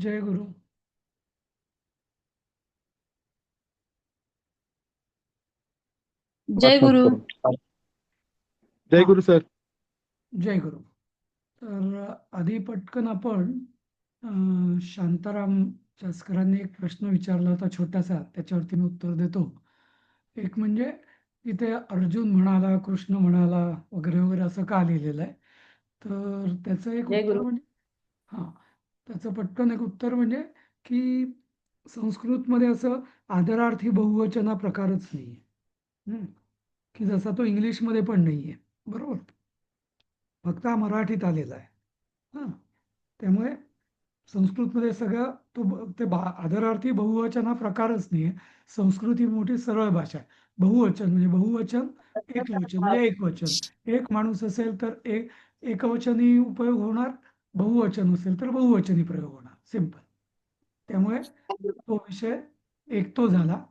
जय गुरु. जय गुरु. जय हा, गुरु सर. जय गुरु. तर आधी पटकन आपण शांताराम चास्करांनी एक प्रश्न विचारला होता छोटासा, त्याच्यावरती मी उत्तर देतो. एक म्हणजे इथे अर्जुन म्हणाला, कृष्ण म्हणाला वगैरे वगैरे असं का लिहिलेलं आहे. तर त्याचं एक जय उत्तर गुरु. म्हणजे हां, त्याचं पटकन एक उत्तर म्हणजे की संस्कृतमध्ये असं आदरार्थी बहुवचन हा प्रकारच नाही आहे, की जसा तो इंग्लिशमध्ये पण नाही आहे. बरोबर. फक्त हा मराठीत आलेला आहे. हां, त्यामुळे संस्कृतमध्ये सगळं आदरार्थी बहुवचन हा प्रकारच नाही आहे. संस्कृत ही मोठी सरळ भाषा आहे. बहुवचन म्हणजे बहुवचन, एकवचन म्हणजे एकवचन. एक माणूस असेल तर एकवचनी उपयोग होणार, बहुवचन असेल तर बहुवचनी प्रयोग होणार. सिंपल. त्यामुळे तो विषय एक तो झाला.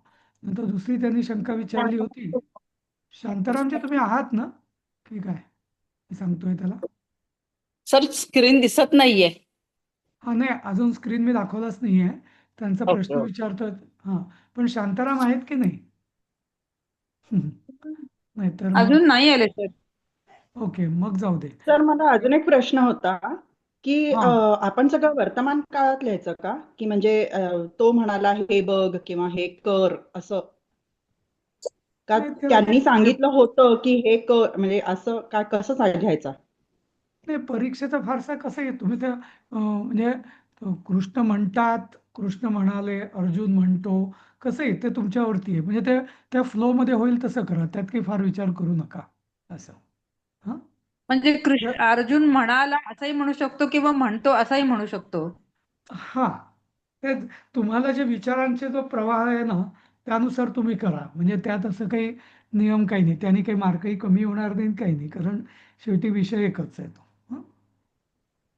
नंतर दुसरी त्यांनी शंका विचारली होती, शांतारामचे तुम्ही आहात ना, की काय मी सांगतोय त्याला. सर स्क्रीन दिसत नाहीये. हा, नाही, अजून स्क्रीन मी दाखवलाच नाही आहे. त्यांचा ओके प्रश्न ओके. विचारतोय. हा, पण शांताराम आहेत की नाही? नाही तर मग अजून नाही आले सर. ओके, मग जाऊ दे. सर मला अजून एक प्रश्न होता की हा, आपण सगळं वर्तमान काळात लिहायचं का की म्हणजे तो म्हणाला हे बघ किंवा हे कर असं का नाही त्यांनी सांगितलं होतं की हे कर म्हणजे असं काय कसं घ्यायचं. नाही, परीक्षेचा फारसा कसं आहे, तुम्ही त्या म्हणजे कृष्ण म्हणतात, कृष्ण म्हणाले, अर्जुन म्हणतो, कसं आहे ते तुमच्यावरती आहे. म्हणजे ते त्या फ्लोमध्ये होईल तसं करा, त्यात काही फार विचार करू नका असं. हां, म्हणजे अर्जुन म्हणाला असंही म्हणू शकतो किंवा म्हणतो असंही म्हणू शकतो. हा, ते तुम्हाला जे विचारांचे जो प्रवाह आहे ना, त्यानुसार तुम्ही करा. म्हणजे त्यात असं काही नियम काही नाही, त्याने काही मार्कही कमी होणार नाही, काही नाही, कारण शेवटी विषय एकच आहे तो. हं?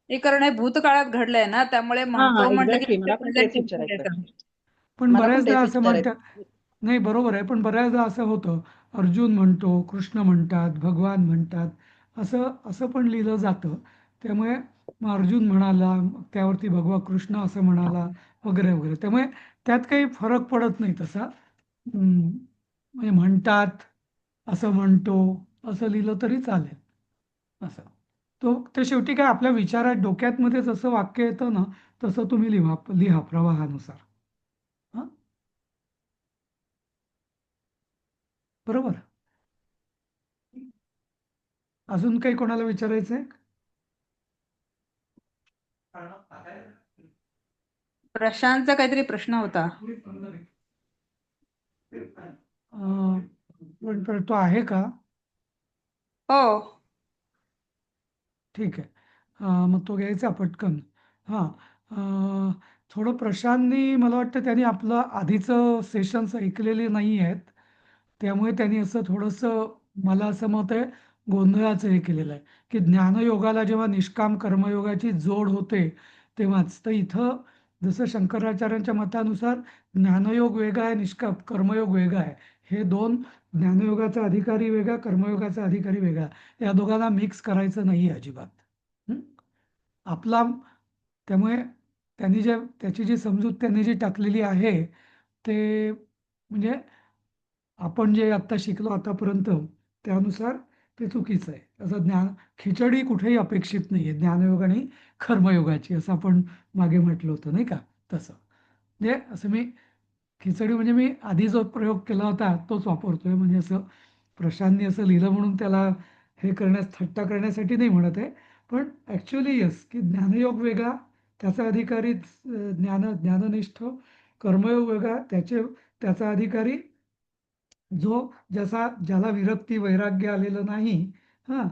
हे कारण हे भूतकाळात घडलंय ना, त्यामुळे हा हा म्हणतो म्हटलं की एक्झॅक्टली मला पण तेच प्रेझेंट विचारायचं आहे. पण मला पण बऱ्याचदा तेच असं म्हणतात. विचारायचं. नाही, बरोबर आहे, पण बऱ्याचदा असं होतं, अर्जुन म्हणतो, कृष्ण म्हणतात, भगवान म्हणतात, असं असं पण लिहिलं जातं. त्यामुळे मग अर्जुन म्हणाला, मग त्यावरती भगवा कृष्ण असं म्हणाला, वगैरे वगैरे. त्यामुळे त्यात काही फरक पडत नाही तसा. म्हणजे म्हणतात, असं म्हणतो, असं लिहिलं तरी चालेल असं. ते शेवटी काय आपल्या विचारात डोक्यात जसं वाक्य येतं ना, तसं तुम्ही लिहा प्रवाहानुसार. हां, बरोबर. अजून काही कोणाला विचारायचं आहे? प्रशांतचा काहीतरी प्रश्न होता. पण तो आहे का? हो. ठीक आहे. मग तो घ्यायचा पटकन. हां, थोडं प्रशांतनी मला वाटतं त्यांनी आपलं आधीचं सेशन्स ऐकलेले नाही आहेत. त्यामुळे त्यांनी असं थोडंसं, मला असं मत आहे, गोंधळाचं हे केलेलं आहे, की ज्ञानयोगाला जेव्हा निष्काम कर्मयोगाची जोड होते तेव्हाच. तर इथं जसं शंकराचार्यांच्या मतानुसार ज्ञानयोग वेगळा आहे, निष्काम कर्मयोग वेगळा आहे. हे दोन, ज्ञानयोगाचा अधिकारी वेगळा, कर्मयोगाचा अधिकारी वेगळा, या दोघांना मिक्स करायचं नाही अजिबात. हं? आपला त्यामुळे त्याची जी समजूत त्यांनी जी टाकलेली आहे, ते म्हणजे आपण जे आत्ता शिकलो आतापर्यंत, त्यानुसार ते चुकीचं आहे. असं खिचडी कुठेही अपेक्षित नाही आहे ज्ञानयोग आणि कर्मयोगाची, असं आपण मागे म्हटलं होतं नाही का, तसं. म्हणजे असं मी खिचडी म्हणजे मी आधी जो प्रयोग केला होता तोच वापरतोय. म्हणजे असं प्रशांतनी असं लिहिलं म्हणून त्याला हे थट्टा करण्यासाठी नाही म्हणत आहे. पण ॲक्च्युली येस, की ज्ञानयोग वेगळा, त्याचा अधिकारी ज्ञाननिष्ठ, कर्मयोग वेगळा, त्याचा अधिकारी जो ज्याला विरक्ती वैराग्य आलेलं नाही, हां,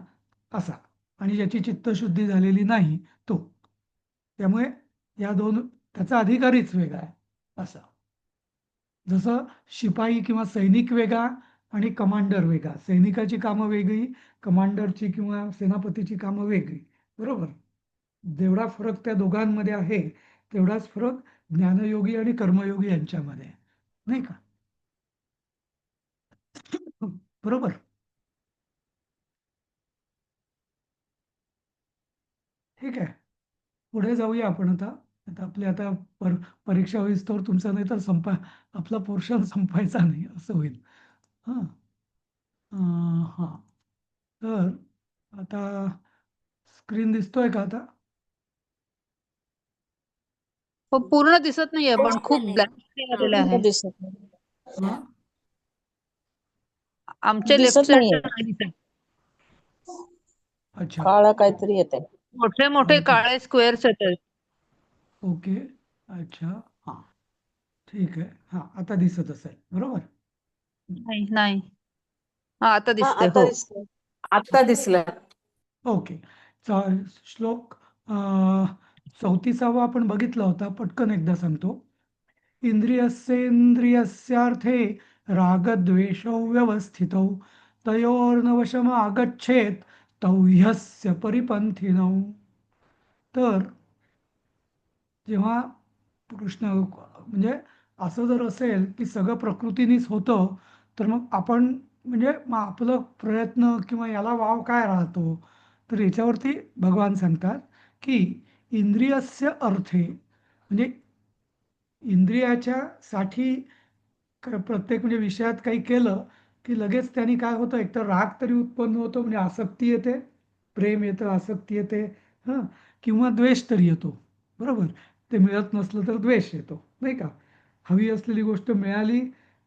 असा, आणि ज्याची चित्तशुद्धी झालेली नाही, तो. त्यामुळे या दोन, त्याचा अधिकारीच वेगळा आहे असा. जसं शिपाई किंवा सैनिक वेगळा आणि कमांडर वेगळा, सैनिकाची कामं वेगळी, कमांडरची किंवा सेनापतीची कामं वेगळी. बरोबर. जेवढा फरक त्या दोघांमध्ये आहे, तेवढाच फरक ज्ञानयोगी आणि कर्मयोगी यांच्यामध्ये आहे. नाही का? बरोबर. ठीक आहे, पुढे जाऊया आपण आता. आता आपली आता परीक्षा होईस्तोवर तुमचा नाही तर आपला पोर्शन संपायचा नाही असं होईल. हां. हां. तर आता स्क्रीन दिसतोय का आता? हो, पूर्ण दिसत नाहीये, पण दिसत खूप नाहीये. ब्लॅक आलेलं पूर्ण आहे. दिसत नाही. हां. आमच्या लेफ्ट दिसत नाहीये. साईडला नाही दिसत. अच्छा. काळं काहीतरी येतंय. मोठे मोठे काळे स्क्वेअर्स येतात. ओके. अच्छा. हां. ठीक आहे. हां, आता दिसत असेल. बरोबर? नाही नाही. हा, आता हा, दिसतंय. आता हो. दिसतंय. आता दिसलं. ओके. श्लोक 34 आपण बघितला होता. पटकन एकदा सांगतो. इंद्रियस्येन्द्रियस्यार्थे रागद्वेषौ व्यवस्थितौ तयोर्नवशमागच्छेत तौ ह्यस्य परिपंथिनौ. तर जेव्हा कृष्ण म्हणजे असं जर असेल की सगळं प्रकृतीनेच होतं, तर मग आपण म्हणजे मग आपलं प्रयत्न किंवा याला वाव काय राहतो? तर याच्यावरती भगवान सांगतात की इंद्रियस्य अर्थे म्हणजे इंद्रियाच्या साठी प्रत्येक म्हणजे विषयात काही केलं की लगेच त्यांनी काय होतं, एकतर राग तरी उत्पन्न होतो म्हणजे आसक्ती येते, प्रेम येतं, आसक्ती येते, हां, किंवा द्वेष तरी येतो. बरोबर? ते मिळत नसलं तर द्वेष येतो, नाही का? हवी असलेली गोष्ट मिळाली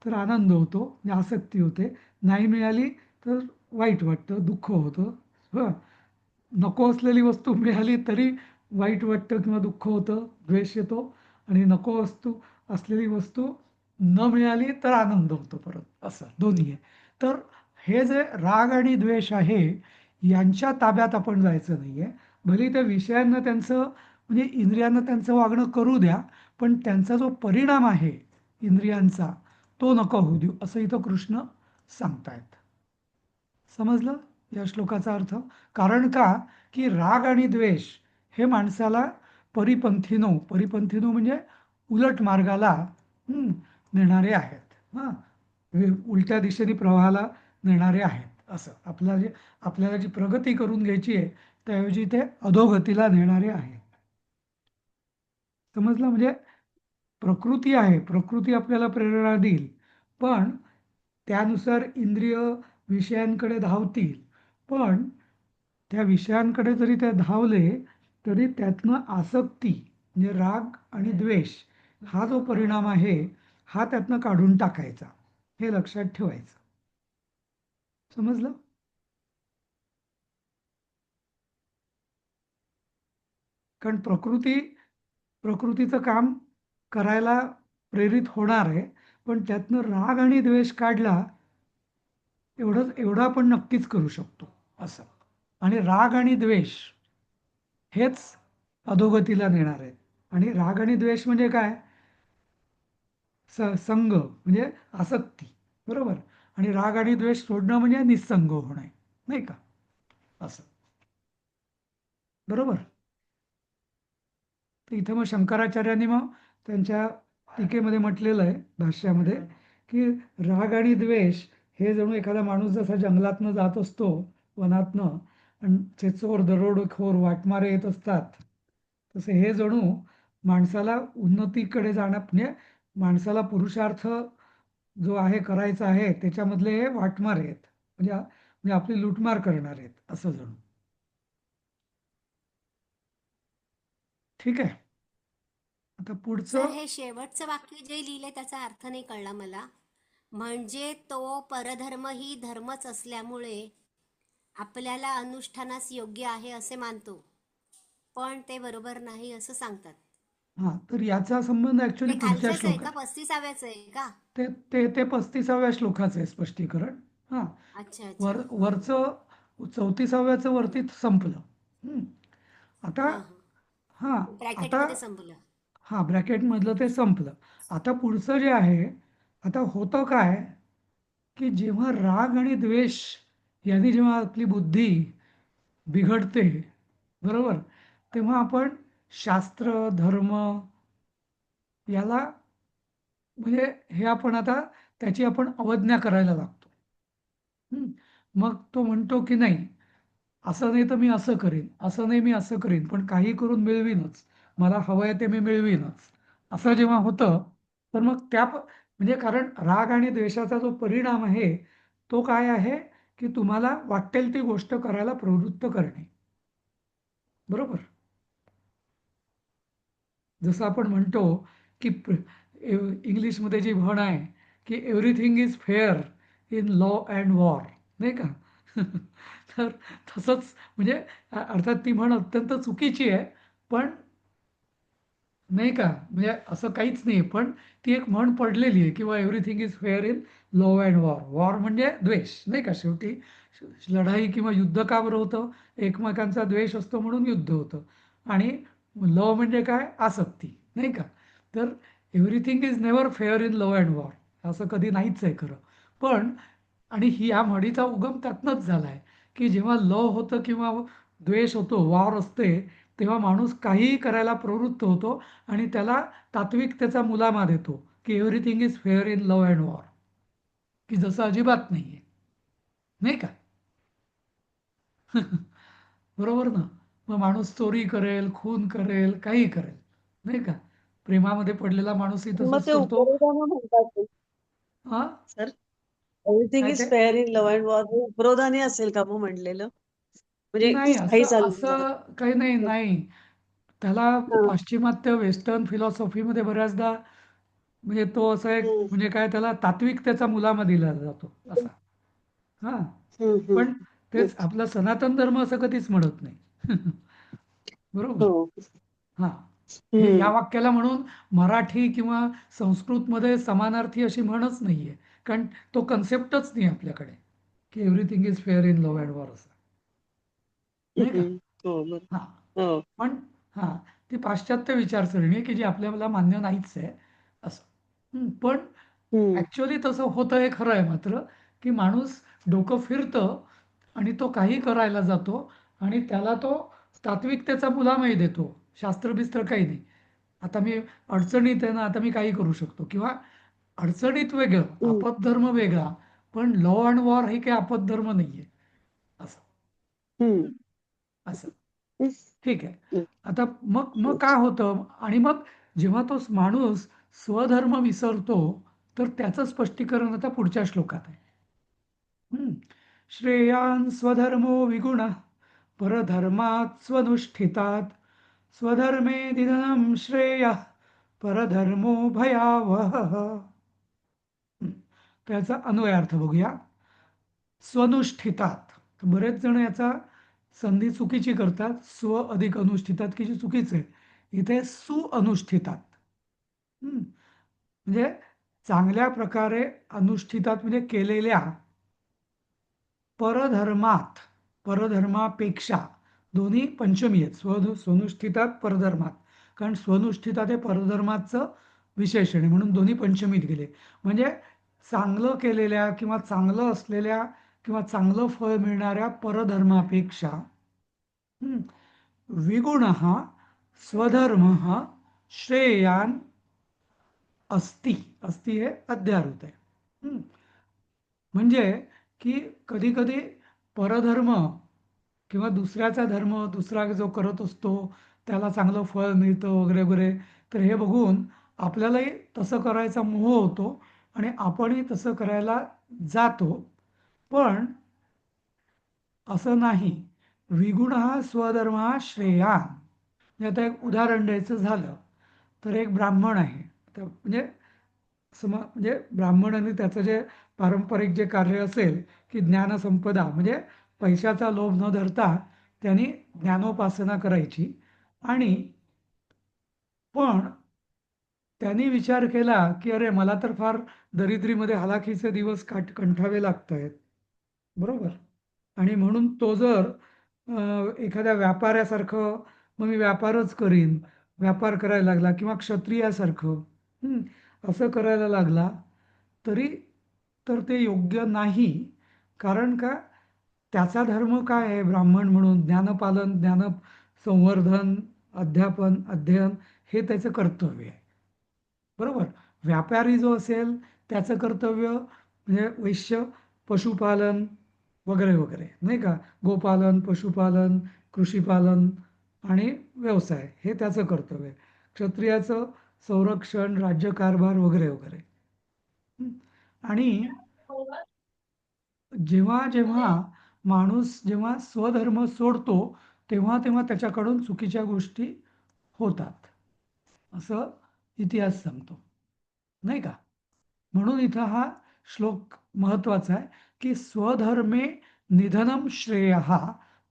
तर आनंद होतो म्हणजे आसक्ती होते, नाही मिळाली तर वाईट वाटतं, दुःख होतं. हं, नको असलेली वस्तू मिळाली तरी वाईट वाटतं किंवा दुःख होतं, द्वेष येतो, आणि नको असलेली वस्तू न मिळाली तर आनंद होतो परत, असं दोन्ही आहे. तर हे जे राग आणि द्वेष आहे यांच्या ताब्यात आपण जायचं नाहीये. भले त्या विषयांना त्यांचं म्हणजे इंद्रियांना त्यांचं वागणं करू द्या, पण त्यांचा जो परिणाम आहे इंद्रियांचा तो नको होऊ देऊ, असं इथं कृष्ण सांगतायत. समजलं या श्लोकाचा अर्थ? कारण का की राग आणि द्वेष हे माणसाला परिपंथीनो म्हणजे उलट मार्गाला नेणारे आहेत. हां, उलट्या दिशेने प्रवाहाला नेणारे आहेत असं. आपल्याला जी प्रगती करून घ्यायची आहे त्याऐवजी ते अधोगतीला नेणारे आहेत. समजलं? म्हणजे प्रकृती आहे, प्रकृती आपल्याला प्रेरणा देईल, पण त्यानुसार इंद्रिय विषयांकडे धावतील. पण त्या विषयांकडे जरी ते धावले तरी त्यातनं आसक्ती म्हणजे राग आणि द्वेष हा जो परिणाम आहे हा त्यातनं काढून टाकायचा, हे लक्षात ठेवायचं. समजलं? कारण प्रकृतीचं काम करायला प्रेरित होणार आहे, पण त्यातनं राग आणि द्वेष काढला एवढं आपण नक्कीच करू शकतो असं. आणि राग आणि द्वेष हेच अधोगतीला नेणार आहेत. आणि राग आणि द्वेष म्हणजे काय? संग म्हणजे आसक्ती. बरोबर? आणि राग आणि द्वेष सोडणं म्हणजे निस्संग होणे, नाही का? असं. बरोबर? तर इथं मग शंकराचार्यांनी मग त्यांच्या टीकेमध्ये म्हटलेलं आहे भाष्यामध्ये की राग आणि द्वेष हे जणू एखादा माणूस जसा जंगलातनं जात असतो, वनातनं, आणि ते चोर दरोडेखोर वाटमारे येत असतात, तसे हे जणू माणसाला उन्नतीकडे जाणं म्हणजे माणसाला पुरुषार्थ जो आहे करायचा आहे त्याच्यामधले हे वाटमारे आहेत, म्हणजे आपली लुटमार करणार आहेत असं जणू. ठीक आहे. आता सर, पुढचं हे शेवटचं वाक्य जे लिहिलंय त्याचा अर्थ नाही कळला मला. म्हणजे तो परधर्म ही धर्मच असल्यामुळे आपल्याला अनुष्ठानास योग्य आहे असे मानतो, पण ते बरोबर नाही असं सांगतात. हा, तर याचा संबंध ऍक्च्युली हे पुढच्या खालचंच आहे का? श्लोकात. 35व्याचं आहे का? ते ते ते 35व्या श्लोकाचं आहे स्पष्टीकरण. हा, अच्छा अच्छा. वरचं 34व्याचं वरती संपलं. हम्म. आता हां हां. हा आता ब्रॅकेटमध्ये संपलं. हा ब्रॅकेटमधलं ते संपलं. आता पुढचं जे आहे, आता होतं काय की जेव्हा राग आणि द्वेष यांनी जेव्हा आपली बुद्धी बिघडते, बरोबर, तेव्हा आपण शास्त्र धर्म याला म्हणजे हे आपण आता त्याची आपण अवज्ञा करायला लागतो. हं. मग तो म्हणतो की नाही, असं नाही तर मी असं करेन, असं नाही मी असं करेन, पण काही करून मिळवीनच. मला हवं आहे ते मी मिळवीनच असं जेव्हा होतं, तर मग म्हणजे कारण राग आणि द्वेषाचा जो परिणाम आहे तो काय आहे, की तुम्हाला वाटेल ती गोष्ट करायला प्रवृत्त करणे. बरोबर. जसं आपण म्हणतो की इंग्लिशमध्ये जी म्हण आहे की everything is fair in law and war, नाही का? तर तसंच म्हणजे अर्थात ती म्हण अत्यंत चुकीची आहे, पण नाही का, म्हणजे असं काहीच नाही, पण ती एक म्हण पडलेली आहे किंवा everything is fair in law and war. War म्हणजे द्वेष, नाही का? शेवटी लढाई किंवा युद्ध का बरं होतं? एकमेकांचा द्वेष असतो म्हणून युद्ध होतं. आणि लॉ म्हणजे काय? आसक्ती, नाही का? तर everything is never fair in law and war असं कधी नाहीच आहे खरं. पण आणि या म्हणीचा उगम त्यातनंच झाला आहे, की जेव्हा लव होतं किंवा द्वेष होतो, वॉर असते, तेव्हा माणूस काहीही करायला प्रवृत्त होतो आणि त्याला तात्विकतेचा मुलामा देतो, की everything is fair in love and war, की जसं अजिबात नाहीये, नाही का? बरोबर ना? मग माणूस चोरी करेल, खून करेल, काही करेल, नाही का? प्रेमामध्ये पडलेला माणूसही मग तसंच ते करतो. उपरोधानं म्हणतात ते. हा, सर, एव्हरीथिंग काय इज ते? Fair in love and war हे उपरोधाने असेल का मग म्हटलेलं? म्हणजे नाही, काही असं चालू असं काही नाही. नाही, त्याला हां. पाश्चिमात्य वेस्टर्न फिलॉसॉफीमध्ये बऱ्याचदा म्हणजे तो असा एक हं. म्हणजे काय त्याला तात्विकतेचा मुलामा दिला जातो असा. हा, हं, हं. पण तेच आपला सनातन धर्म असं कधीच म्हणत नाही. बरोबर. हो. हा, हे या हं. वाक्याला म्हणून मराठी किंवा संस्कृतमध्ये समानार्थी अशी म्हणच नाहीये, कारण तो कन्सेप्टच नाही आपल्याकडे, की everything is fair in love and war असं, नाही का? हं. हो, बरं. हा, हो. पण हां, ती पाश्चात्य विचारसरणी आहे, की जी आपल्याला मान्य नाहीच आहे असं. पण हं. ॲक्चुअली तसं होतं हे खरं आहे मात्र, की माणूस डोकं फिरतं आणि तो काही करायला जातो आणि त्याला तो तात्विकतेचा मुलामाही देतो. शास्त्रबिस्त्र काही नाही. आता मी अडचणीत आहे ना, आता मी काही करू शकतो किंवा अडचणीत वेगळं, हं. आपदधर्म वेगळा, पण लॉ अँड वॉर हे काही आपदधर्म नाहीये असं, हं. असं. हं. ठीक आहे. आता मग मग काय होतं आणि मग जेव्हा तो माणूस स्वधर्म विसरतो, तर त्याचं स्पष्टीकरण आता पुढच्या श्लोकात आहे. हं. श्रेयान् स्वधर्मो विगुणः परधर्मात् स्वनुष्ठितात् स्वधर्मे निधनं श्रेयः परधर्मो भयावहः. त्याचा अन्वयार्थ बघूया. स्वनुष्ठितात. तर बरेच जण याचा संधी चुकीची करतात. स्व अधिक अनुष्ठितात की जे चुकीचं आहे. इथे सुअनुष्ठितात. म्हणजे चांगल्या प्रकारे अनुष्ठितात म्हणजे केलेल्या परधर्मात, परधर्मापेक्षा दोन्ही पंचमी आहेत. स्वनुष्ठितात परधर्मात. कारण स्वनुष्ठितात हे परधर्माचं विशेषण आहे म्हणून दोन्ही पंचमीत गेले. म्हणजे चांगलं केलेल्या किंवा चांगलं असलेल्या किंवा चांगलं फळ मिळणाऱ्या परधर्मापेक्षा विगुण स्वधर्म श्रेयान अस्ति. अस्ति हे अध्यारोत आहे. म्हणजे की कधी कधी परधर्म किंवा दुसऱ्याचा धर्म दुसरा जो करत असतो त्याला चांगलं फळ मिळतं वगैरे वगैरे, तर हे बघून आपल्यालाही तसं करायचा मोह होतो आणि आपणही तसं करायला जातो. पण असं नाही. विगुण स्वधर्म श्रेयान. म्हणजे आता एक उदाहरण द्यायचं झालं तर एक ब्राह्मण आहे, तर म्हणजे म्हणजे ब्राह्मण आणि त्याचं जे पारंपरिक जे कार्य असेल की ज्ञानसंपदा म्हणजे पैशाचा लोभ न धरता त्यांनी ज्ञानोपासना करायची. आणि पण त्यांनी विचार केला की अरे मला तर फार दरिद्रीमध्ये हलाखीचे दिवस कंठावे लागत आहेत, बरोबर. आणि म्हणून तो जर एखाद्या व्यापाऱ्यासारखं मग मी व्यापारच करीन, व्यापार करायला लागला किंवा क्षत्रियासारखं असं करायला लागला तरी तर ते योग्य नाही. कारण का, त्याचा धर्म काय आहे? ब्राह्मण म्हणून ज्ञानपालन, ज्ञान संवर्धन, अध्यापन, अध्ययन हे त्याचं कर्तव्य आहे, बरोबर. व्यापारी जो असेल त्याचं कर्तव्य म्हणजे वैश्य पशुपालन वगैरे वगैरे, नाही का? गोपालन, पशुपालन, कृषीपालन आणि व्यवसाय हे त्याचं कर्तव्य आहे. क्षत्रियाचं संरक्षण, राज्यकारभार वगैरे वगैरे. हं. आणि जेव्हा जेव्हा माणूस जेव्हा स्वधर्म सोडतो तेव्हा तेव्हा त्याच्याकडून चुकीच्या गोष्टी होतात असं इतिहास सांगतो, नाही का? म्हणून इथं हा श्लोक महत्वाचा आहे की स्वधर्मे निधनम श्रेय,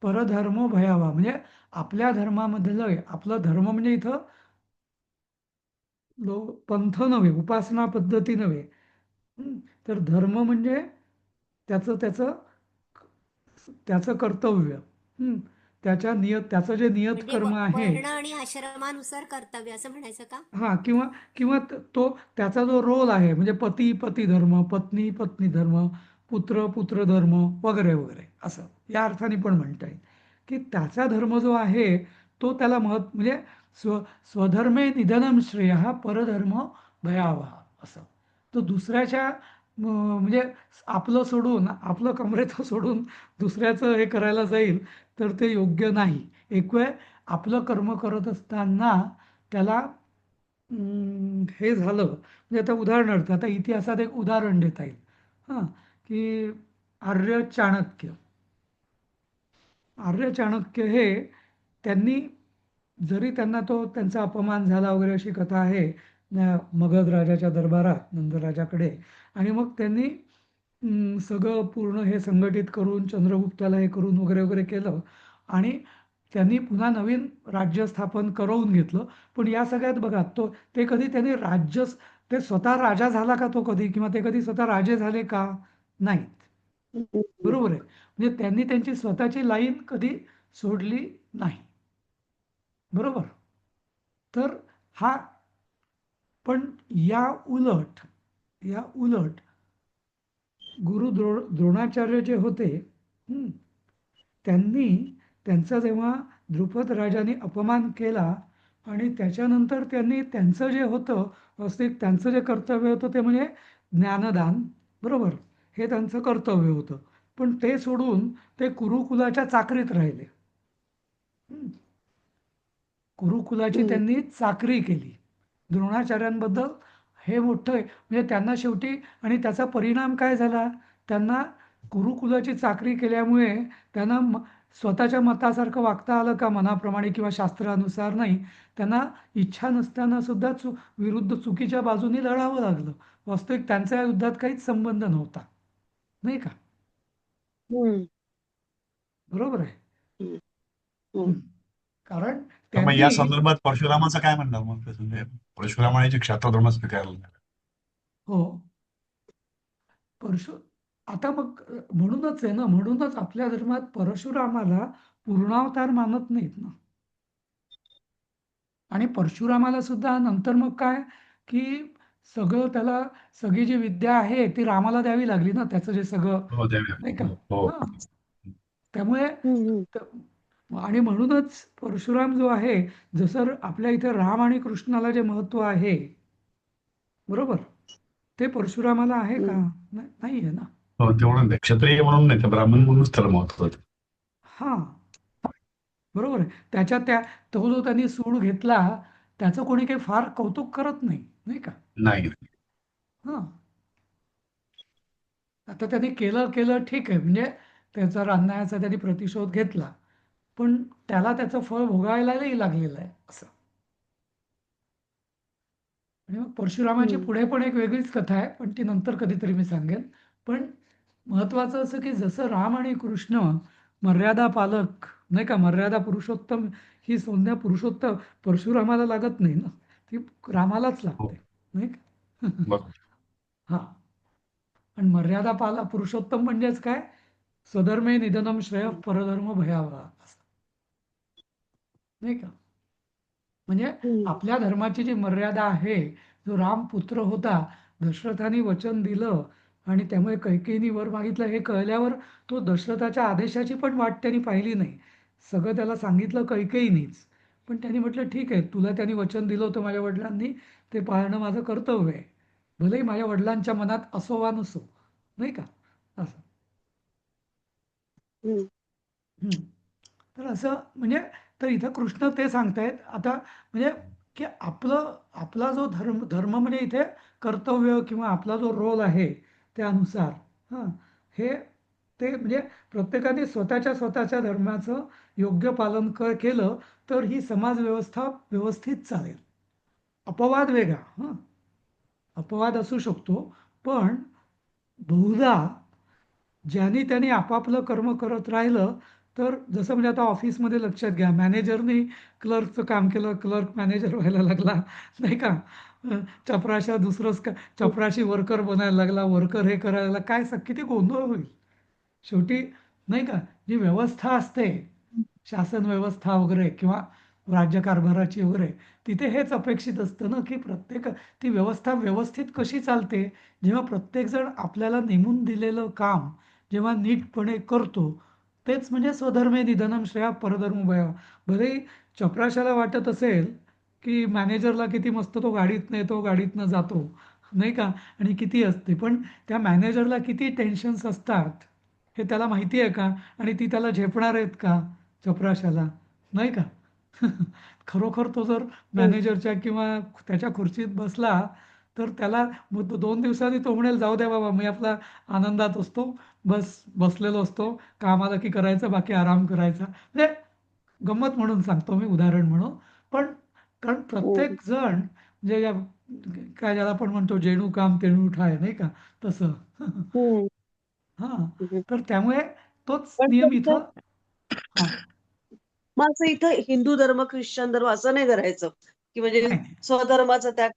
परधर्मो भयावा. म्हणजे आपल्या धर्मामधलं आपलं धर्म म्हणजे इथं पंथ नव्हे, उपासना पद्धती नव्हे. हं. तर धर्म म्हणजे त्याचं त्याचं त्याचं कर्तव्य. हं. त्याचं जे नियत म्हणजे कर्म आहे. वर्ण आणि आश्रमानुसार कर्तव्य असं म्हणायचं का? हा, किंवा किंवा तो त्याचा जो रोल आहे म्हणजे पती पती धर्म, पत्नी पत्नी धर्म, पुत्र पुत्र धर्म वगैरे वगैरे, असं या अर्थाने पण म्हणता येईल की त्याचा धर्म जो आहे तो त्याला म्हणजे स्वधर्मे निधनम श्रेय, परधर्म भयावह, असं. तो दुसऱ्याच्या म्हणजे आपलं सोडून, आपलं कमरेचं सोडून दुसऱ्याचं हे करायला जाईल तर ते योग्य नाही. एक वेळ आपलं कर्म करत असताना त्याला हे झालं म्हणजे आता उदाहरणार्थ आता इतिहासात एक उदाहरण देता येईल. हां, की आर्य चाणक्य. आर्य चाणक्य हे त्यांनी, जरी त्यांना त्यांचा अपमान झाला वगैरे अशी कथा आहे मगध राजाच्या दरबारात नंदराजाकडे, आणि मग त्यांनी सगळं पूर्ण हे संघटित करून चंद्रगुप्ताला हे करून वगैरे वगैरे केलं आणि त्यांनी पुन्हा नवीन राज्य स्थापन करवून घेतलं. पण या सगळ्यात बघा ते कधी त्यांनी ते स्वतः राजा झाला का तो कधी, किंवा ते कधी स्वतः राजे झाले का? नाहीत. बरोबर आहे. म्हणजे त्यांनी त्यांची स्वतःची लाईन कधी सोडली नाही. बरोबर. तर हा, पण या उलट गुरु द्रोणाचार्य जे होते, त्यांनी त्यांचा जेव्हा द्रुपद राजाने अपमान केला आणि त्याच्यानंतर त्यांनी त्यांचं जे होतं त्यांचं जे कर्तव्य होतं ते म्हणजे ज्ञानदान, बरोबर, हे त्यांचं कर्तव्य होतं. पण ते सोडून ते कुरुकुलाच्या चाकरीत राहिले. कुरुकुलाची त्यांनी चाकरी केली. द्रोणाचार्यांबद्दल हे मोठं आहे. म्हणजे त्यांना शेवटी, आणि त्याचा परिणाम काय झाला, त्यांना कुरुकुलाची चाकरी केल्यामुळे त्यांना स्वतःच्या मतासारखं वागता आलं का, मनाप्रमाणे किंवा शास्त्रानुसार नाही. त्यांना इच्छा नसताना सुद्धा विरुद्ध चुकीच्या बाजूने लढावं लागलं. वास्तविक त्यांचा या युद्धात काहीच संबंध नव्हता, नाही का? बरोबर आहे. कारण तर मग या त्यांनी, संदर्भात परशुरामाचं काय म्हणणं मग? म्हणजे परशुरामाने जे क्षात्रधर्म स्वीकारला. हो, आता मग म्हणूनच आहे ना, म्हणूनच आपल्या धर्मात परशुरामाला पूर्णावतार मानत नाहीत ना. आणि परशुरामाला सुद्धा नंतर मग काय, की त्याला सगळी जी विद्या आहे ती रामाला द्यावी लागली ना, त्याचं जे सगळं, हो, देव्या. नाही का? हो. हा, त्यामुळे आणि म्हणूनच परशुराम जो आहे, जसं आपल्या इथे राम आणि कृष्णाला जे महत्व आहे, बरोबर, ते परशुरामाला आहे का? नाही आहे ना. हो, तेवढं नाही. क्षत्रिय म्हणून नाही, तर ब्राह्मण म्हणूनच त्याला महत्व होतं. हा, बरोबर आहे. तो जो त्यांनी सूड घेतला त्याचं कोणी काही फार कौतुक करत नाही, नाही का? नाही. हा, आता त्यांनी केलं ठीक आहे, म्हणजे त्याचा अन्यायाचा त्यांनी प्रतिशोध घेतला, पण त्याला त्याचं फळ भोगायलाही लागलेलं आहे असं. आणि मग परशुरामाची पुढे पण एक वेगळीच कथा आहे, पण ती नंतर कधीतरी मी सांगेन. पण महत्वाचं असं की जसं राम आणि कृष्ण मर्यादा पालक, नाही का, मर्यादा पुरुषोत्तम, ही संज्ञा परशुरामाला लागत नाही ना, ती रामालाच हो, लागते, नाही का? बरोबर. हा, आणि मर्यादा पुरुषोत्तम म्हणजेच काय, स्वधर्मे निधनम श्रेय, परधर्म भयावह, असं, नाही का? म्हणजे आपल्या धर्माची जी मर्यादा आहे, जो राम पुत्र होता, दशरथाने वचन दिलं आणि त्यामुळे कैकेयीने वर मागितलं हे कळल्यावर तो दशरथाच्या आदेशाची पण वाट त्यांनी पाहिली नाही. सगळं त्याला सांगितलं कैकेयीनेच. पण त्यांनी म्हटलं ठीक आहे, तुला त्यांनी वचन दिलं होतं माझ्या वडिलांनी, ते पाळणं माझं कर्तव्य आहे, भलेही माझ्या वडिलांच्या मनात असो वा नसो, नाही का? असं. तर असं म्हणजे तर इथं कृष्ण ते सांगतायत आता म्हणजे की आपला जो धर्म म्हणजे इथे कर्तव्य किंवा आपला जो रोल आहे त्यानुसार हां हे ते म्हणजे प्रत्येकाने स्वतःच्या धर्माचं योग्य पालन केलं तर ही समाज व्यवस्था व्यवस्थित चालेल. अपवाद वेगळा हं अपवाद असू शकतो पण बहुधा ज्यांनी त्यांनी आपापलं कर्म करत राहिलं तर जसं म्हणजे आता ऑफिसमध्ये लक्षात घ्या मॅनेजरनी क्लर्कचं काम केलं क्लर्क मॅनेजर व्हायला लागला नाही का चपराशा दुसरंच का चपराशी वर्कर बनायला लागला वर्कर हे करायला लागला काय किती गोंधळ होईल शेवटी नाही का जी व्यवस्था असते शासन व्यवस्था वगैरे किंवा राज्यकारभाराची वगैरे तिथे हेच अपेक्षित असतं ना की ती व्यवस्था व्यवस्थित कशी चालते जेव्हा प्रत्येकजण आपल्याला नेमून दिलेलं काम जेव्हा नीटपणे करतो तेच म्हणजे स्वधर्मे निधनम श्रेया परधर्म भया भलेही चपराशाला वाटत असेल की मॅनेजरला किती मस्त तो गाडीतनं येतो गाडीतनं जातो नाही का आणि किती असते पण त्या मॅनेजरला किती टेन्शन्स असतात हे त्याला माहिती आहे का आणि ती त्याला झेपणार आहेत का चपराशाला नाही का खरोखर तो जर मॅनेजरच्या किंवा त्याच्या खुर्चीत बसला तर त्याला मग 2 दिवसांनी तो म्हणेल जाऊ द्या बाबा मी आपला आनंदात असतो बसलेलो असतो कामाला की करायचं बाकी आराम करायचा म्हणजे गंमत म्हणून सांगतो मी उदाहरण म्हणून पण कारण प्रत्येक जण म्हणजे काय ज्याला आपण म्हणतो जेणू काम तेणू ठाय नाही का तसं हां तर त्यामुळे तोच पण नियम त्यांचं इथं हां मग असं इथं हिंदू धर्म ख्रिश्चन धर्म असं नाही करायचं की म्हणजे नाही नाही स्वधर्माचं त्या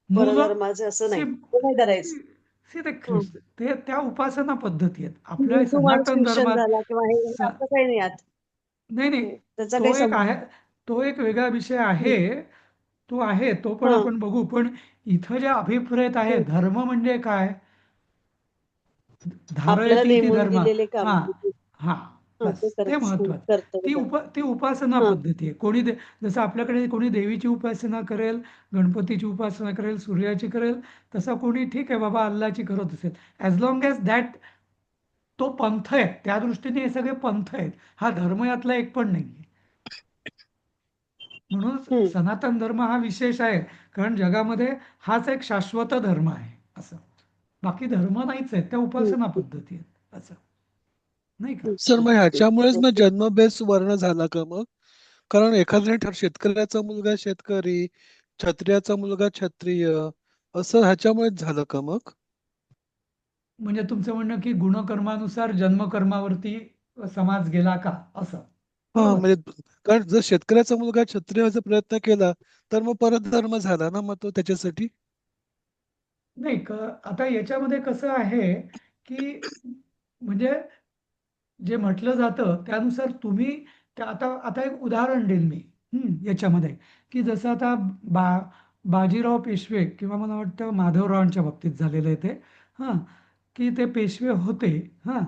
मुलं परधर्माचे असं सी नाही ते नाही करायचं. सी ते हं. ते त्या उपासना पद्धती आहेत आपल्या हिंदू माणूस सनातन ख्रिश्चन धर्मात झाला किंवा हे स असं काही नाही यात. नाही नाही त्याचा तो काही एक संबंध आहे तो एक वेगळा विषय आहे तो पण हं, आपण बघू पण इथं जे अभिप्रेत आहे हं. धर्म म्हणजे काय आपल्याला धारयती इति नेमून धर्म दिलेले काम हां हां ते बस ते करायचं महत्वाचं कर्तव्य करायचं. ती उपासना हं, पद्धती आहे जसं आपल्याकडे कोणी देवीची उपासना करेल गणपतीची उपासना करेल सूर्याची करेल तसा कोणी ठीक आहे बाबा अल्लाची करत असेल ॲज लॉंग ॲज दॅट तो पंथ आहे त्या दृष्टीने हे सगळे पंथ आहेत हा धर्म यातला एक पण नाही म्हणून हं, सनातन धर्म हा विशेष आहे कारण जगामध्ये हाच एक शाश्वत धर्म आहे असं बाकी धर्म नाहीच आहेत त्या हं, उपासना हं, पद्धती आहेत असं नाही का हं, सर मग हं, ह्याच्यामुळेच हं. ना जन्म बेस वर्ण झाला का मग कारण एखाद्याने शेतकऱ्याचा मुलगा शेतकरी क्षत्रियाचा मुलगा क्षत्रिय असं ह्याच्यामुळेच झालं का मग म्हणजे तुमचं म्हणणं की गुणकर्मानुसार जन्मकर्मावरती समाज गेला का असं हा बरोबर म्हणजे कारण जर शेतकऱ्याचा मुलगा क्षत्रिय व्हायचा प्रयत्न केला तर मग परत धर्म झाला ना मग तो त्याच्यासाठी नाही आता याच्यामध्ये कसं आहे की म्हणजे जे म्हटलं जातं त्यानुसार तुम्ही आता आता एक उदाहरण देईल मी याच्यामध्ये की जसं आता बा बाजीराव पेशवे किंवा मला वाटतं माधवरावांच्या बाबतीत झालेलं आहे ते हां की ते पेशवे होते हां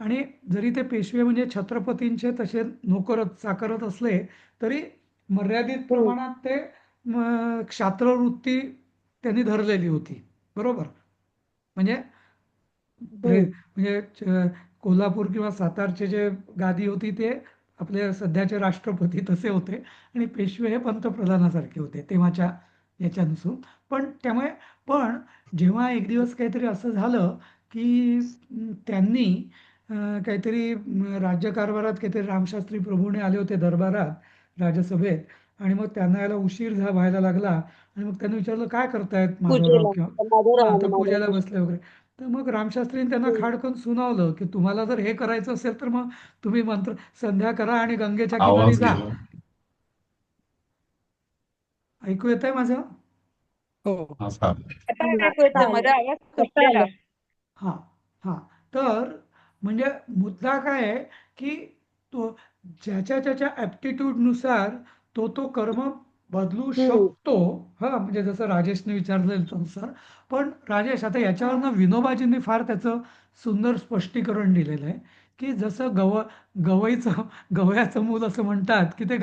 आणि जरी ते पेशवे म्हणजे छत्रपतींचे तसे नोकरच चाकरच असले तरी मर्यादित हं, प्रमाणात ते क्षात्रवृत्ती त्यांनी धरलेली होती बरोबर म्हणजे हं, म्हणजे कोल्हापूर किंवा सातारचे जे गादी होती ते आपले सध्याचे राष्ट्रपती तसे होते आणि पेशवे हे पंतप्रधानासारखे होते तेव्हाच्या याच्यानुसार त्यामुळे पण जेव्हा एक दिवस काहीतरी असं झालं की त्यांनी काहीतरी राज्यकारभारात काहीतरी रामशास्त्री प्रभूने आले होते दरबारात राजसभेत आणि मग त्यांना यायला उशीर व्हायला लागला आणि मग त्यांनी विचारलं काय करतायत माधवराव पूजेला किंवा हां माधवरावांना तर पूजेला माधवराव बसले वगैरे तर मग रामशास्त्रींनी त्यांना हं. खाडकन सुनावलं की तुम्हाला जर हे करायचं असेल तर मग तुम्ही मंत्र संध्या करा आणि गंगेच्या किनारी आवाज जा गेला ऐकू येत आहे माझं हो असा आता हं, ऐकू येतं आलं. माझा आवाज आता तुटलेला आलं. हां हां तर म्हणजे मुद्दा काय आहे की तो ज्याच्या ॲप्टिट्यूडनुसार तो कर्म बदलू हं, शकतो हां म्हणजे जसं राजेशने विचारलं तनुसार पण राजेश आता याच्यावरनं विनोबाजींनी फार त्याचं सुंदर स्पष्टीकरण दिलेलं आहे की जसं गवयाचं मूल असं म्हणतात की ते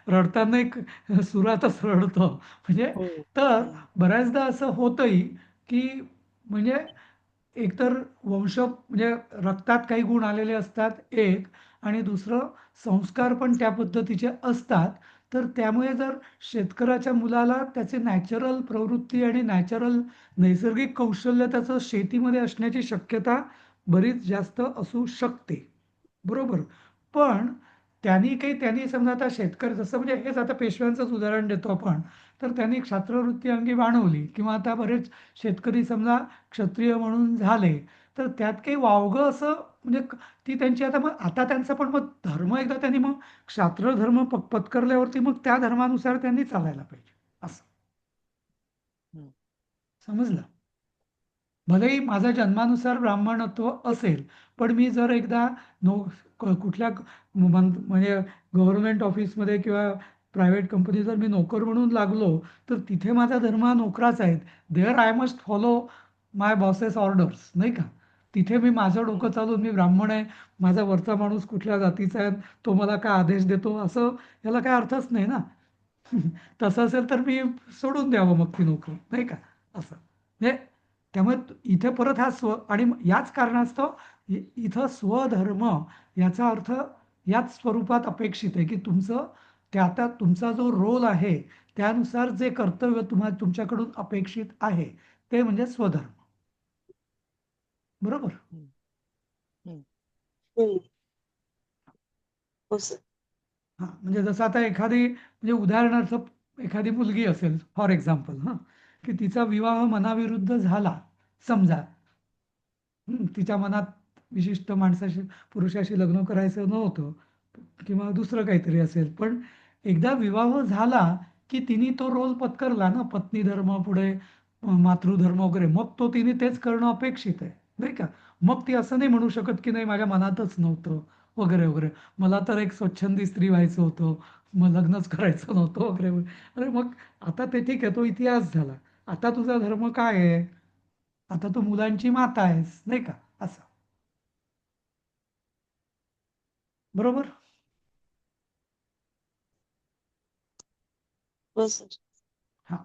रडताना एक सुरातच रडतं म्हणजे हो तर बऱ्याचदा असं होतंही की म्हणजे एकतर म्हणजे रक्तात काही गुण आलेले असतात एक आणि दुसरं संस्कार पण त्या पद्धतीचे असतात. तर त्यामुळे जर शेतकऱ्याच्या मुलाला त्याचे नॅचरल प्रवृत्ती आणि नैसर्गिक कौशल्य त्याचं शेतीमध्ये असण्याची शक्यता बरीच जास्त असू शकते. बरोबर. पण त्यांनी समजा आता शेतकरी जसं म्हणजे हेच आता पेशव्यांचंच उदाहरण देतो आपण. तर त्यांनी क्षात्रवृत्ती अंगी बाणवली किंवा आता बरेच शेतकरी समजा क्षत्रिय म्हणून झाले. तर त्यात काही वावगं असं म्हणजे ती त्यांची आता त्यांचा पण मग धर्म एकदा त्यांनी मग क्षात्र धर्म पत्करल्यावरती मग त्या धर्मानुसार त्यांनी चालायला पाहिजे असं. हम्म. समजलं? भलेही माझं जन्मानुसार ब्राह्मणत्व असेल, पण मी जर एकदा कुठल्या म्हणजे गव्हर्नमेंट ऑफिसमध्ये किंवा प्रायव्हेट कंपनी जर मी नोकर म्हणून लागलो, तर तिथे माझा धर्म हा नोकराच आहे. There I must follow my boss's orders, नाही का? तिथे मी माझं डोकं चालवून मी ब्राह्मण आहे, माझा वरचा माणूस कुठल्या जातीचा आहे, तो मला काय आदेश देतो, असं याला काय अर्थच नाही ना. तसं असेल तर मी सोडून द्यावं मग ती नोकरी, नाही का? असं म्हणजे त्यामुळे इथे परत हा आणि याच कारणास्तव इथं स्वधर्म याचा अर्थ याच स्वरूपात अपेक्षित आहे की आता तुमचा जो रोल आहे त्यानुसार जे कर्तव्य तुमच्याकडून अपेक्षित आहे ते म्हणजे स्वधर्म. बरोबर. हम्म. हम्म. हम्म. हो सर. हा म्हणजे जसं आता म्हणजे उदाहरणार्थ एखादी मुलगी असेल फॉर एक्झाम्पल, की तिचा विवाह मनाविरुद्ध झाला समजा. तिच्या मनात विशिष्ट पुरुषाशी लग्न करायचं नव्हतं किंवा दुसरं काहीतरी असेल, पण एकदा विवाह झाला की तिने तो रोल पत्करला ना, पत्नी धर्म पुढे मातृधर्म वगैरे, मग तिने तेच करणं अपेक्षित आहे, नाही का? मग ती असं नाही म्हणू शकत की नाही माझ्या मनातच नव्हतं वगैरे वगैरे, मला तर एक स्वच्छंदी स्त्री व्हायचं होतं, मग लग्नच करायचं नव्हतं वगैरे वगैरे. अरे मग आता ते ठीक आहे, तो इतिहास झाला. आता तुझा धर्म काय आहे? आता तू मुलांची माता आहेस, नाही का? असं. बरोबर. हो सर. हा,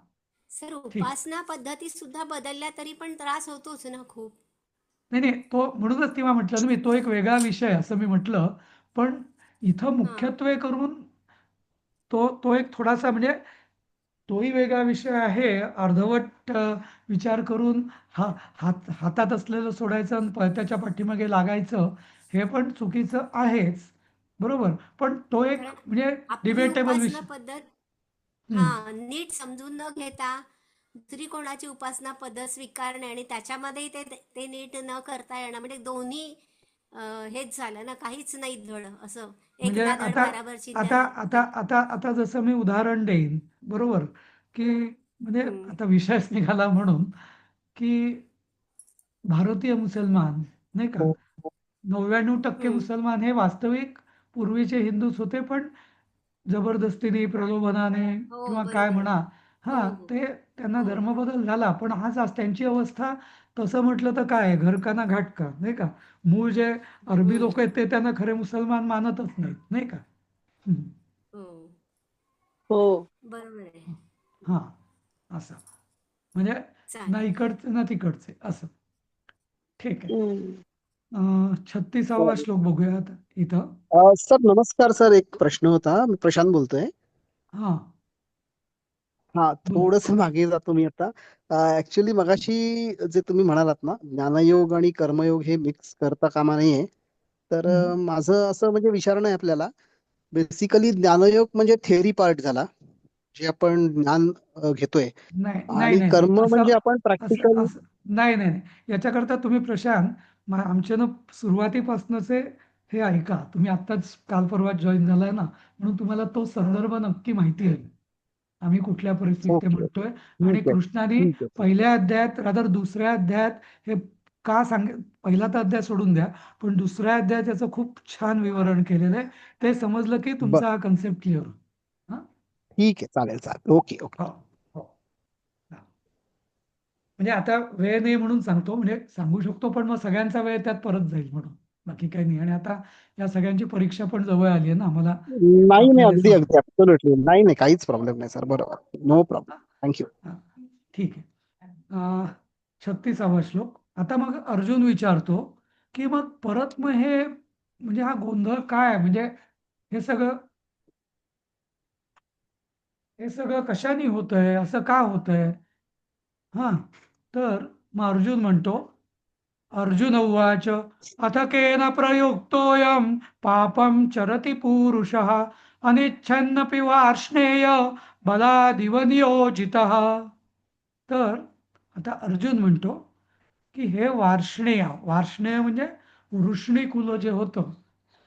सर ठीक. उपासना पद्धती सुद्धा बदलल्या तरी पण त्रास होतोच ना खूप. नाही नाही, तो म्हणूनच तेव्हा म्हटलं ना मी, तो एक वेगळा विषय असं मी म्हटलं. पण इथं हा मुख्यत्वे करून तो एक थोडासा म्हणजे तोही वेगळा विषय आहे. अर्धवट विचार करून हातात असलेलं सोडायचं आणि पळत्याच्या पाठीमागे लागायचं, हे पण चुकीचं आहेच. बरोबर. पण तो एक कारण म्हणजे आपली डिबेटेबल उपासना विषय. पद्धत हम्म. नीट समजून न घेता दुसरी कोणाची उपासना पद्धत स्वीकारणे आणि त्याच्यामध्ये ते ते नीट न करता येणं म्हणजे दोन्ही हेच झालं ना, काहीच नाही धड असं. म्हणजे एकदा धड आता भाराभर आता चिंध्या आता आता आता जसं मी उदाहरण देईन, बरोबर, की म्हणजे हम्म, आता विषयच निघाला म्हणून, की भारतीय मुसलमान, नाही का, 99% हम्म. मुसलमान हे वास्तविक पूर्वीचे हिंदूच होते, पण जबरदस्तीने, प्रलोभनाने हो किंवा काय बरोबर आहे. म्हणा, हो हा हो ते त्यांना हो धर्मबदल झाला. पण आज त्यांची अवस्था तसं म्हटलं तर काय आहे, घर का ना घाट का, नाही का? मूळ जे अरबी लोक हम्म, आहेत ते त्यांना खरे मुसलमान मानतच नाहीत, नाही का? हम्म. हो हो. बरोबर आहे. हा, असं म्हणजे ना चालेल. इकडचे ना तिकडचे असं. ठीक आहे. हम्म. 36वा श्लोक बघूया आता इथं. सर नमस्कार सर, एक प्रश्न होता. मी प्रशांत बोलतोय. हा, हा, बोला. थोडस मागे जातो मी आता. ऍक्च्युली मगाशी जे तुम्ही म्हणालात ना, ज्ञानयोग आणि कर्मयोग हे मिक्स करता कामा नये. तर हम्म. माझं असं म्हणजे विचारणं आहे आपल्याला. बेसिकली ज्ञानयोग म्हणजे थेअरी पार्ट झाला, जे आपण ज्ञान घेतोय, नाही नाही आणि नाही नाही, कर्म असं म्हणजे आपण असं प्रॅक्टिकल. असं नाही नाही नाही. याच्याकरता तुम्ही प्रशांत आमच्यानं सुरुवातीपासूनचे हे ऐका. तुम्ही आत्ताच काल परवा जॉईन झालाय ना, म्हणून तुम्हाला तो संदर्भ नक्की माहिती आहे, आम्ही कुठल्या परिस्थितीत ते ओके, म्हणतोय. आणि ठीक आहे, कृष्णाने ठीक आहे. पहिल्या अध्यायात रादर दुसऱ्या अध्यायात हे का पहिला तर अध्याय सोडून द्या, पण दुसऱ्या अध्यायात याचं खूप छान विवरण केलेलं आहे. ते समजलं की बर, तुमचा हा कन्सेप्ट क्लिअर. हा, ठीक आहे, चालेल चालेल, ओके ओके. हो हो. हा. म्हणजे आता वेळ नाही म्हणून सांगतो, म्हणजे सांगू शकतो पण मग सगळ्यांचा वेळ त्यात परत जाईल म्हणून, बाकी काही नाही. आणि आता या सगळ्यांची परीक्षा पण जवळ आली आहे ना, आम्हाला नाही नाही, आपल्याला अगदी अगदी ऍब्सोल्युटली, नाही नाही, काहीच प्रॉब्लेम नाही सर, बरोबर, नो प्रॉब्लेम, थँक्यू. ठीक आहे. 36वा श्लोक. आता मग अर्जुन विचारतो की मग परत मग हे म्हणजे हा गोंधळ काय आहे? म्हणजे हे सगळं हे सगळं कशाने होतंय? असं का होतंय? हा, तर मग अर्जुन म्हणतो, अर्जुन उवाच अथ केन प्रयुक्तोऽयं पापं चरति पूरुषः अनिच्छन्नपि वार्ष्णेय बलादिव नियोजितः. तर आता अर्जुन म्हणतो की हे वार्ष्णेय म्हणजे वृष्णी कुल जे होतं,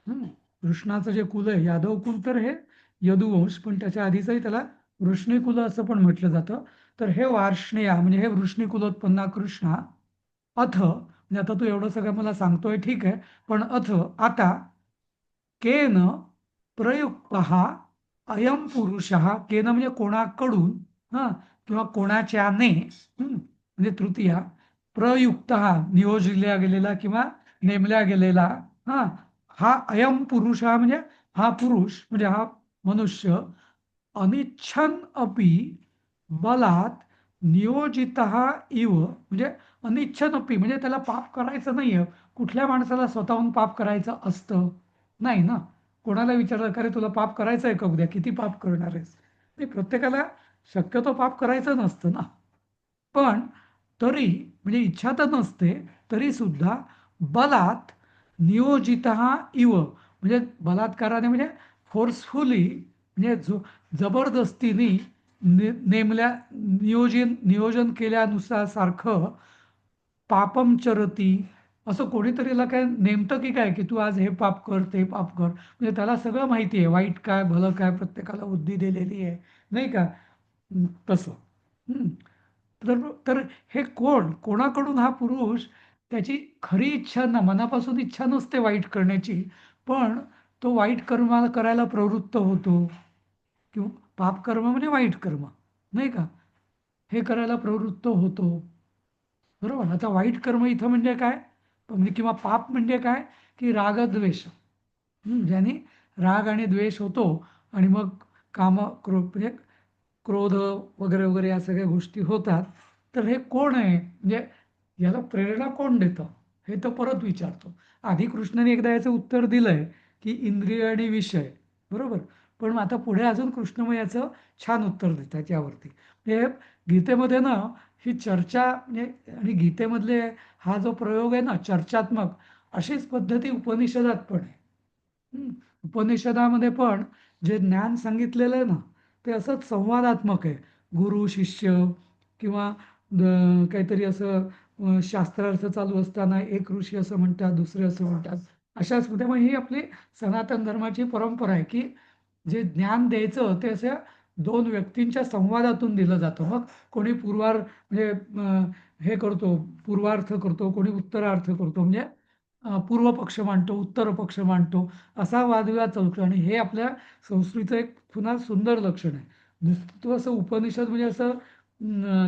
हं, कृष्णाचं जे कुल आहे यादव कुल, तर हे यदुवंश, पण त्याच्या आधीचंही त्याला वृष्णी कुल असं पण म्हटलं जातं. तर हे वार्ष्णेय म्हणजे हे वृष्णी कुलोत्पन्ना कृष्णा अथ, म्हणजे आता तू एवढं सगळं मला सांगतोय ठीक आहे, पण अथ आता केन प्रयुक्त अयम पुरुष, केन म्हणजे कोणाकडून, हा, किंवा कोणाच्याने, म्हणजे तृतीया, प्रयुक्त नियोजल्या गेलेला किंवा नेमल्या गेलेला, हा, हा अयम पुरुष म्हणजे हा पुरुष म्हणजे हा मनुष्य, अनिच्छन अपि बलात् नियोजित इव, म्हणजे अनिच्छन अपि म्हणजे त्याला पाप करायचं नाहीये. कुठल्या माणसाला स्वतःहून पाप करायचं असतं? नाही ना. कोणाला विचारलं का रे तुला पाप करायचं आहे का उद्या, किती पाप करणार आहेस? नाही, प्रत्येकाला शक्यतो पाप करायचं नसतं ना. पण तरी म्हणजे इच्छा तर नसते, तरी सुद्धा बलात् नियोजित इव म्हणजे बलात्काराने म्हणजे फोर्सफुली, म्हणजे जबरदस्तीने नेमल्या नियोजन केल्यानुसार सारखं पापम चरती, असं कोणीतरीला काय नेमतं की काय, की तू आज हे पाप कर ते पाप कर, म्हणजे त्याला सगळं माहिती आहे, वाईट काय भलं काय प्रत्येकाला बुद्धी दिलेली आहे, नाही का? तसं. हं. तर तर हे कोणाकडून हा पुरुष, त्याची खरी इच्छा ना, मनापासून इच्छा नसते वाईट करण्याची, पण तो वाईट कर्म करायला प्रवृत्त होतो, किंवा पाप कर्म म्हणजे वाईट कर्म, नाही का, हे करायला प्रवृत्त होतो. बरोबर. आता वाईट कर्म इथं म्हणजे काय, म्हणजे किंवा पाप म्हणजे काय, की रागद्वेष, ज्याने राग आणि द्वेष होतो, आणि मग म्हणजे क्रोध वगैरे वगैरे या सगळ्या गोष्टी होतात. तर हे कोण आहे, म्हणजे याला प्रेरणा कोण देतं, हे तर परत विचारतो. आधी कृष्णाने एकदा याचं उत्तर दिलंय की इंद्रिय आणि विषय, बरोबर. पण मग आता पुढे अजून कृष्ण मग याचं छान उत्तर देतात यावरती. म्हणजे गीतेमध्ये ना ही चर्चा, म्हणजे आणि गीतेमधले हा जो प्रयोग आहे ना चर्चात्मक, अशीच पद्धती उपनिषदात पण आहे. उपनिषदामध्ये पण जे ज्ञान सांगितलेलं आहे ना, ते असंच संवादात्मक आहे. गुरु शिष्य किंवा काहीतरी असं शास्त्रार्थ चालू असताना एक ऋषी असं म्हणतात, दुसरे असं म्हणतात, अशाच मध्ये. मग ही आपली सनातन धर्माची परंपरा आहे की जे ज्ञान द्यायचं ते असं दोन व्यक्तींच्या संवादातून दिलं जातं. मग कोणी म्हणजे हे करतो, पूर्वार्थ करतो, कोणी उत्तरार्थ करतो, म्हणजे पूर्व पक्ष मांडतो, उत्तर पक्ष मांडतो, असा वादविवाद चालतो. आणि हे आपल्या संस्कृतीचं एक पुन्हा सुंदर लक्षण आहे. नुसतं असं उपनिषद म्हणजे असं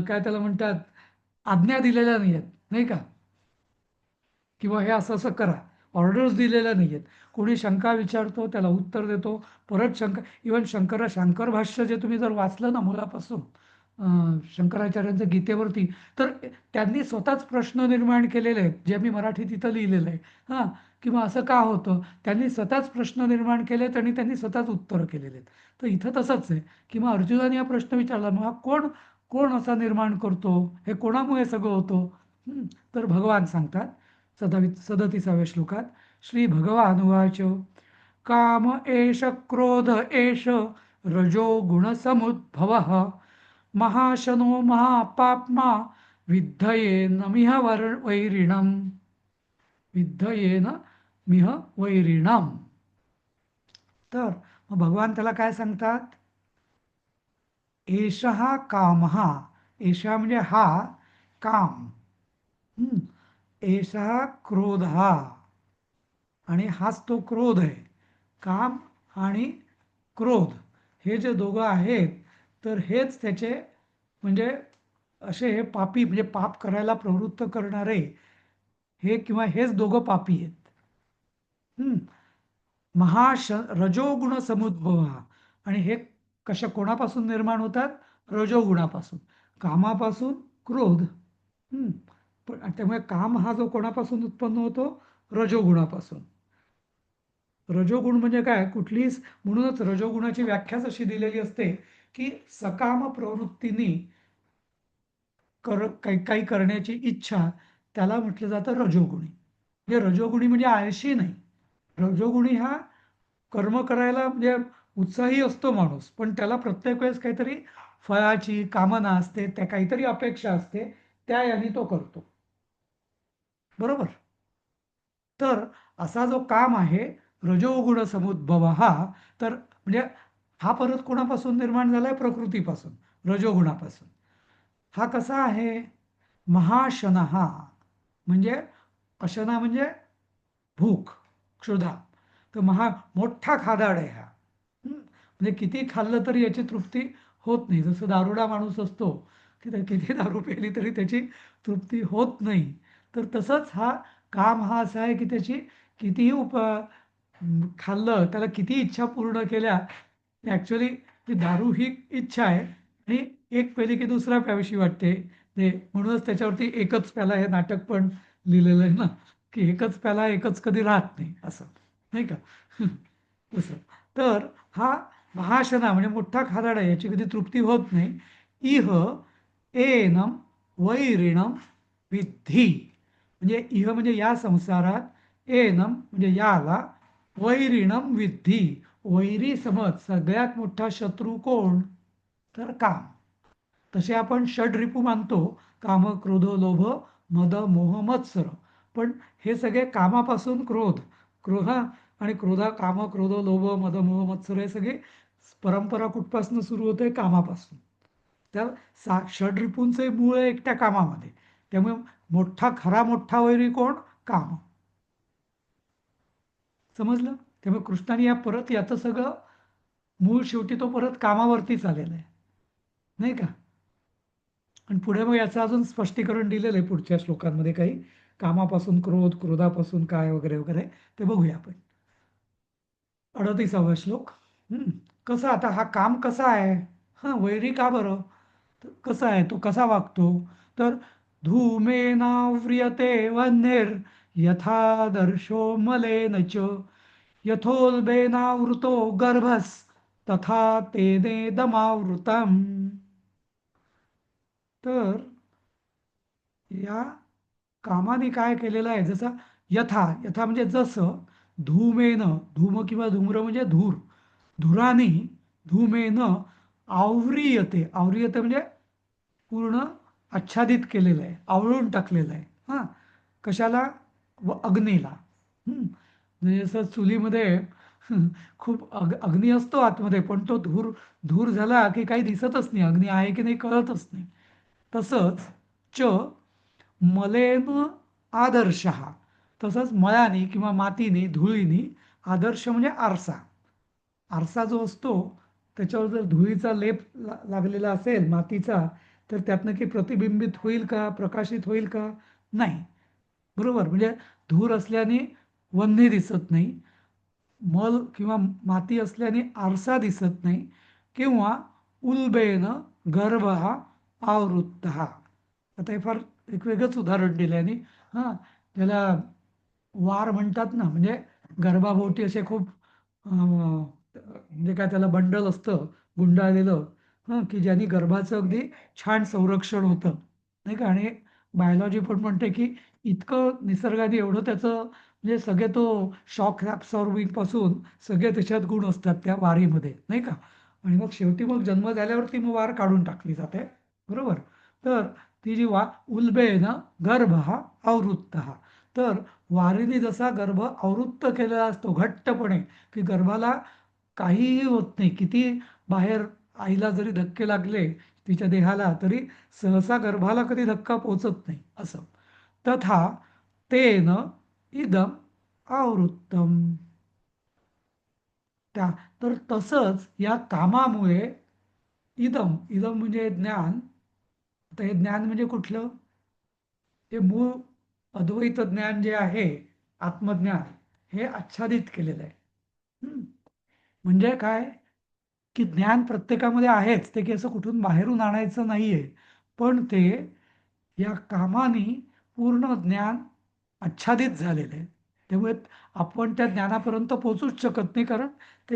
काय त्याला म्हणतात, आज्ञा दिलेल्या नाही आहेत, नाही का, किंवा हे असं असं करा, ऑर्डर्स दिलेल्या नाही आहेत. कोणी शंका विचारतो, त्याला उत्तर देतो, परत शंका. इव्हन शंकर भाष्य जे तुम्ही जर वाचलं ना मुलापासून, शंकराचार्यांचं गीतेवरती, तर त्यांनी स्वतःच प्रश्न निर्माण केलेले आहेत, जे मी मराठीत इथं लिहिलेलं आहे. हां, किंवा असं का होतं, त्यांनी स्वतःच प्रश्न निर्माण केलेत आणि त्यांनी स्वतःच उत्तरं केलेले आहेत. तर इथं तसंच आहे की मग अर्जुनाने हा प्रश्न विचारला, मग हा कोण कोण असा निर्माण करतो, हे कोणामुळे सगळं होतं? तर भगवान सांगतात 37व्या श्लोकात, श्री भगवान उवाच काम एष क्रोध एष रजो गुणसमुद्भवः महाशनो महापाप्मा विद्धयेन मिह वैरिणम, विद्धयेन मिह वैरिणम. तर मग भगवान त्याला काय सांगतात, एषः कामः, एषः म्हणजे हा काम, एषः क्रोधः, आणि हाच तो क्रोध आहे. काम आणि क्रोध हे जे दोघं आहेत, तर हेच त्याचे म्हणजे असे हे पापी, म्हणजे पाप करायला प्रवृत्त करणारे हे, किंवा हेच दोघं पापी आहेत. रजोगुण समुद्भव, आणि हे कोणापासून निर्माण होतात, रजोगुणापासून, कामापासून क्रोध. पण त्यामुळे काम हा जो कोणापासून उत्पन्न होतो, रजोगुणापासून. रजोगुण म्हणजे काय? म्हणूनच रजोगुणाची व्याख्याच अशी दिलेली असते की सकाम प्रवृत्तीने काही करण्याची इच्छा, त्याला म्हटलं जातं रजोगुणी. म्हणजे रजोगुणी म्हणजे आळशी नाही. रजोगुणी हा कर्म करायला म्हणजे उत्साही असतो माणूस, पण त्याला प्रत्येक वेळेस काहीतरी फळाची कामना असते, त्या काहीतरी अपेक्षा असते, त्या याने तो करतो. बरोबर? तर असा जो काम आहे रजोगुण समुद्भव हा, तर म्हणजे हा परत कोणापासून निर्माण झालाय? प्रकृतीपासून, रजोगुणापासून. हा कसा आहे? महाशनहा म्हणजे, अशना म्हणजे भूक, क्षुधा. तर मोठा खादाड आहे हा. म्हणजे किती खाल्लं तरी याची तृप्ती होत नाही. जसं दारुडा माणूस असतो की त्या किती दारू प्यायली तरी त्याची तृप्ती होत नाही. तर तसंच काम हा असा आहे की त्याची कितीही खाल्लं, त्याला किती इच्छा पूर्ण केल्या, ॲक्च्युअली ती दारू ही इच्छा आहे आणि एक पेली की दुसरा प्यावीशी वाटते. ते म्हणूनच त्याच्यावरती एकच प्याला हे नाटक पण लिहिलेलं आहे ना, की एकच प्याला एकच कधी राहत नाही, असं नाही का? तसं. तर हा महाशना म्हणजे मोठा खादाडा, याची कधी तृप्ती होत नाही. इह एनम वैरिणम विद्धी, म्हणजे इह म्हणजे या संसारात, एनम म्हणजे याला, वैरिणम विद्धी, वैरी समज. सगळ्यात मोठा शत्रू कोण? तर काम. तसे आपण षड्रिपू मानतो, काम, क्रोध, लोभ, मद, मोह, मत्सर. पण हे सगळे कामापासून क्रोध आणि काम, क्रोध, लोभ, मद, मोह, मत्सर हे सगळे परंपरा कुठपासून सुरू होते? कामापासून. तर षड्रिपूंचे मूळ आहे एकट्या कामामध्ये. त्यामुळे खरा मोठा वैरी कोण? काम. समजलं? त्यामुळे कृष्णाने याचं सगळं मूळ शेवटी तो परत कामावरतीच आलेला आहे, नाही का? आणि पुढे मग याचं अजून स्पष्टीकरण दिलेलं आहे पुढच्या श्लोकांमध्ये, काही कामापासून क्रोध, क्रोधापासून काय, वगैरे वगैरे. ते बघूया आपण. 38वा श्लोक. कसं आता हा काम कसा आहे? वैरी का बरं? कसा आहे तो? कसा वागतो? तर धूमेनाव्रियते वह्निर् यथादर्शो मलेन च, यथोल्बेनावृतो गर्भस् तथा तेनेदमावृतम्. तर या कामाने काय केलेलं आहे? जसं यथा म्हणजे जसं, धूम किंवा धूम्र म्हणजे धुराने, धूमेनं आवरीयते म्हणजे पूर्ण आच्छादित केलेलं आहे, आवळून टाकलेलं आहे. कशाला? अग्नीला. म्हणजे जसं चुलीमध्ये खूप अग्नी असतो आतमध्ये, पण तो धूर झाला की काही दिसतच नाही, अग्नी आहे की नाही कळतच नाही. तसंच च मलेन आदर्श, तसंच मळाने किंवा मातीने, धुळीने, आदर्श म्हणजे आरसा जो असतो त्याच्यावर जर धुळीचा लेप लागलेला असेल मातीचा, तर त्यातनं की प्रतिबिंबित होईल का? प्रकाशित होईल का? नाही. बरोबर? म्हणजे धूर असल्याने वन्ही दिसत नाही, मल किंवा माती असल्याने आरसा दिसत नाही, किंवा उल्बेन गर्भ हा आवृत्त. आता हे फार एक वेगळंच उदाहरण दिल्याने, त्याला वार म्हणतात ना, म्हणजे गर्भाभोवती असे खूप म्हणजे काय त्याला बंडल असतं गुंडाळलेलं, की ज्यांनी गर्भाचं अगदी छान संरक्षण होतं, नाही का? आणि बायोलॉजी पण म्हणते की इतकं निसर्गाने एवढं त्याचं म्हणजे सगळे तो शॉक ॲब्सॉर्बिंग पासून सगळे त्याच्यात गुण असतात त्या वारीमध्ये, नाही का? आणि मग शेवटी जन्म झाल्यावरती वार काढून टाकली जाते. बरोबर? तर ती जी उल्बेन गर्भ हा आवृत्त. तर वारीने जसा गर्भ आवृत्त केलेला असतो घट्टपणे, की गर्भाला काहीही होत नाही, किती बाहेर आईला जरी धक्के लागले तिच्या देहाला, तरी सहसा गर्भाला कधी धक्का पोचत नाही, असं. तथा तेन इदम आवृत्तम. तर तसंच या कामामुळे इदम म्हणजे ज्ञान. आता हे ज्ञान म्हणजे कुठलं? हे मूळ अद्वैत ज्ञान जे आहे, आत्मज्ञान, हे आच्छादित केलेलं आहे. म्हणजे काय? की ज्ञान प्रत्येकामध्ये आहेच, ते की असं कुठून बाहेरून आणायचं नाहीये, पण ते या कामाने पूर्ण ज्ञान आच्छादित झालेलं आहे. त्यामुळे आपण त्या ज्ञानापर्यंत पोहोचूच शकत नाही, कारण